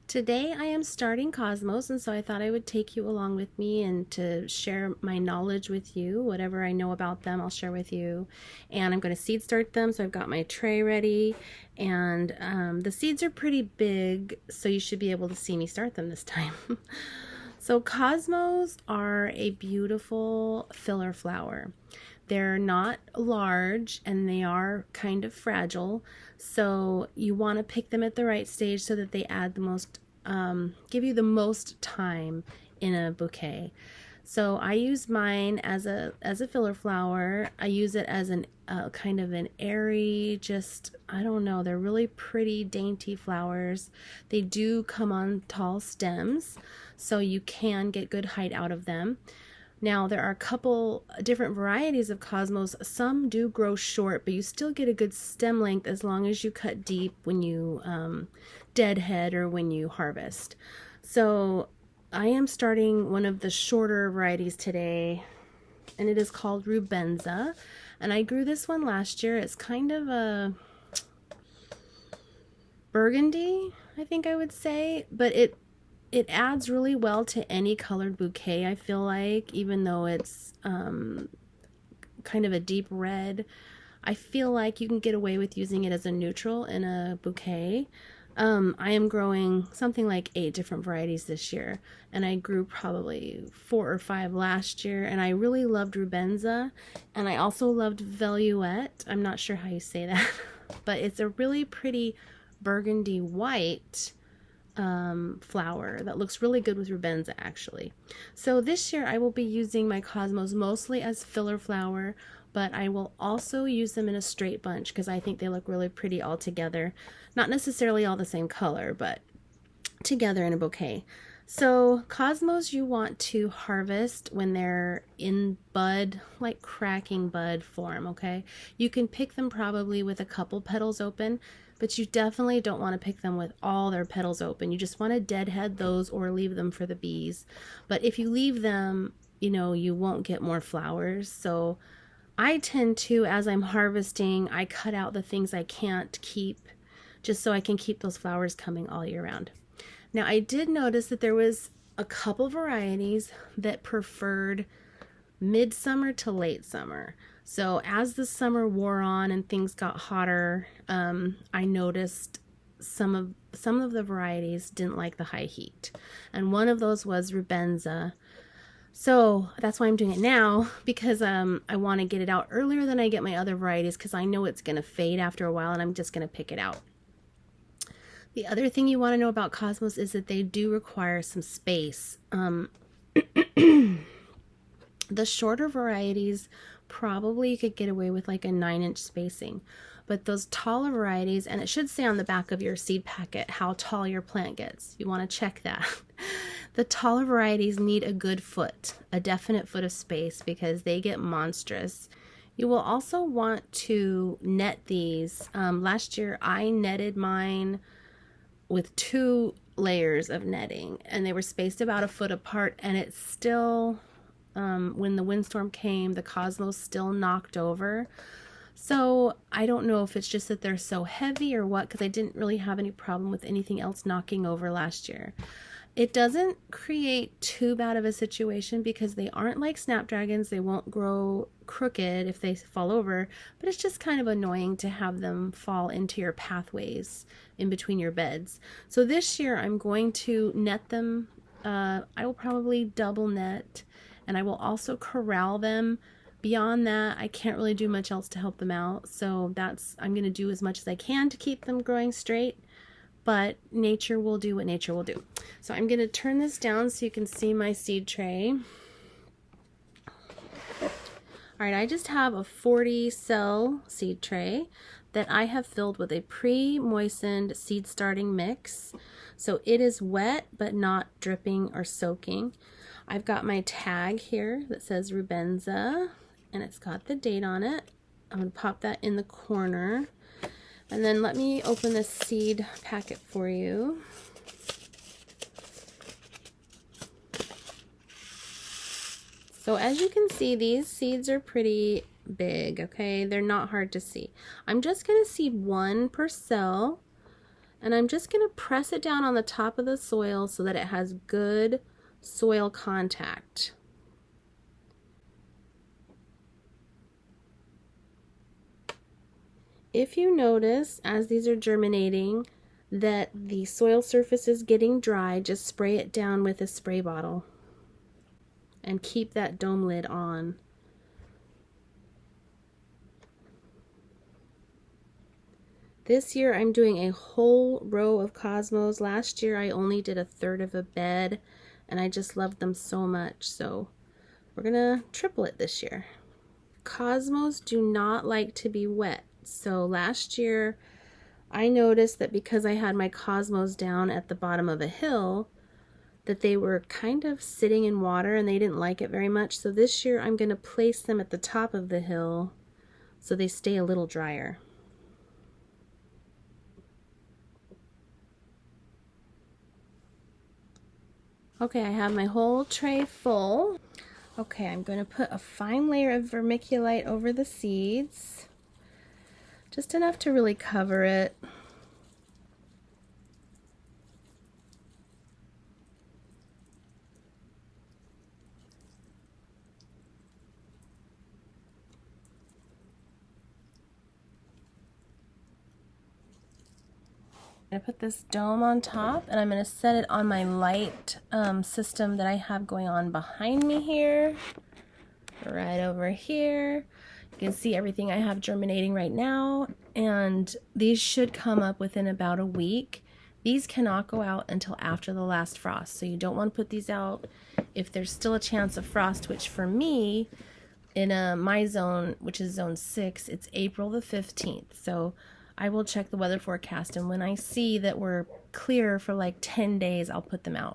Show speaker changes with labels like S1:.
S1: Today I am starting Cosmos, and so I thought I would take you along with me and to share my knowledge with you. Whatever I know about them, I'll share with you. And I'm going to seed start them, so I've got my tray ready. And the seeds are pretty big, so you should be able to see me start them this time. So Cosmos are a beautiful filler flower. They're not large and they are kind of fragile, so you want to pick them at the right stage so that they add the most, give you the most time in a bouquet. So I use mine as a filler flower. I use it as an kind of an airy, just, I don't know, they're really pretty dainty flowers. They do come on tall stems, so you can get good height out of them. Now, there are a couple different varieties of Cosmos. Some do grow short, but you still get a good stem length as long as you cut deep when you deadhead or when you harvest. So I am starting one of the shorter varieties today, and it is called Rubenza. And I grew this one last year. It's kind of a burgundy, I think I would say, but it adds really well to any colored bouquet, I feel like, even though it's kind of a deep red. I feel like you can get away with using it as a neutral in a bouquet. I am growing something like 8 different varieties this year, and I grew probably 4 or 5 last year, and I really loved Rubenza, and I also loved Velouette. I'm not sure how you say that, but it's a really pretty burgundy white flower that looks really good with Rubenza, actually. So this year I will be using my Cosmos mostly as filler flower, but I will also use them in a straight bunch because I think they look really pretty all together. Not necessarily all the same color, but together in a bouquet. So Cosmos you want to harvest when they're in bud, like cracking bud form, okay? You can pick them probably with a couple petals open, but you definitely don't want to pick them with all their petals open. You just want to deadhead those or leave them for the bees. But if you leave them, you know, you won't get more flowers. So I tend to, as I'm harvesting, I cut out the things I can't keep just so I can keep those flowers coming all year round. Now, I did notice that there was a couple varieties that preferred midsummer to late summer. So as the summer wore on and things got hotter, I noticed some of the varieties didn't like the high heat. And one of those was Rubenza. So that's why I'm doing it now, because I want to get it out earlier than I get my other varieties, because I know it's going to fade after a while and I'm just going to pick it out. The other thing you want to know about Cosmos is that they do require some space. The shorter varieties, probably you could get away with like a 9-inch spacing. But those taller varieties, and it should say on the back of your seed packet how tall your plant gets. You want to check that. The taller varieties need a good foot, a definite foot of space, because they get monstrous. You will also want to net these. Last year I netted mine with 2 layers of netting, and they were spaced about a foot apart, and it's still, when the windstorm came, the Cosmos still knocked over. So I don't know if it's just that they're so heavy or what, because I didn't really have any problem with anything else knocking over last year. It doesn't create too bad of a situation because they aren't like snapdragons. They won't grow crooked if they fall over, but it's just kind of annoying to have them fall into your pathways in between your beds. So this year I'm going to net them. I will probably double net, and I will also corral them. Beyond that, I can't really do much else to help them out. So I'm going to do as much as I can to keep them growing straight. But nature will do what nature will do. So I'm going to turn this down so you can see my seed tray. All right, I just have a 40 cell seed tray that I have filled with a pre-moistened seed starting mix. So it is wet but not dripping or soaking. I've got my tag here that says Rubenza, and it's got the date on it. I'm going to pop that in the corner. And then let me open this seed packet for you. So as you can see, these seeds are pretty big, okay? They're not hard to see. I'm just going to seed 1 per cell, And I'm just going to press it down on the top of the soil so that it has good soil contact. If you notice, as these are germinating, that the soil surface is getting dry, just spray it down with a spray bottle and keep that dome lid on. This year I'm doing a whole row of Cosmos. Last year I only did a third of a bed and I just loved them so much, so we're gonna triple it this year. Cosmos do not like to be wet, so last year I noticed that because I had my Cosmos down at the bottom of a hill, that they were kind of sitting in water and they didn't like it very much. So this year I'm going to place them at the top of the hill so they stay a little drier. Okay, I have my whole tray full. Okay, I'm going to put a fine layer of vermiculite over the seeds, just enough to really cover it. I'm going to put this dome on top and I'm going to set it on my light system that I have going on behind me here, right over here. You can see everything I have germinating right now, and these should come up within about a week. These cannot go out until after the last frost, so you don't want to put these out if there's still a chance of frost, which for me, in my zone, which is zone 6, it's April the 15th. So I will check the weather forecast, and when I see that we're clear for like 10 days, I'll put them out.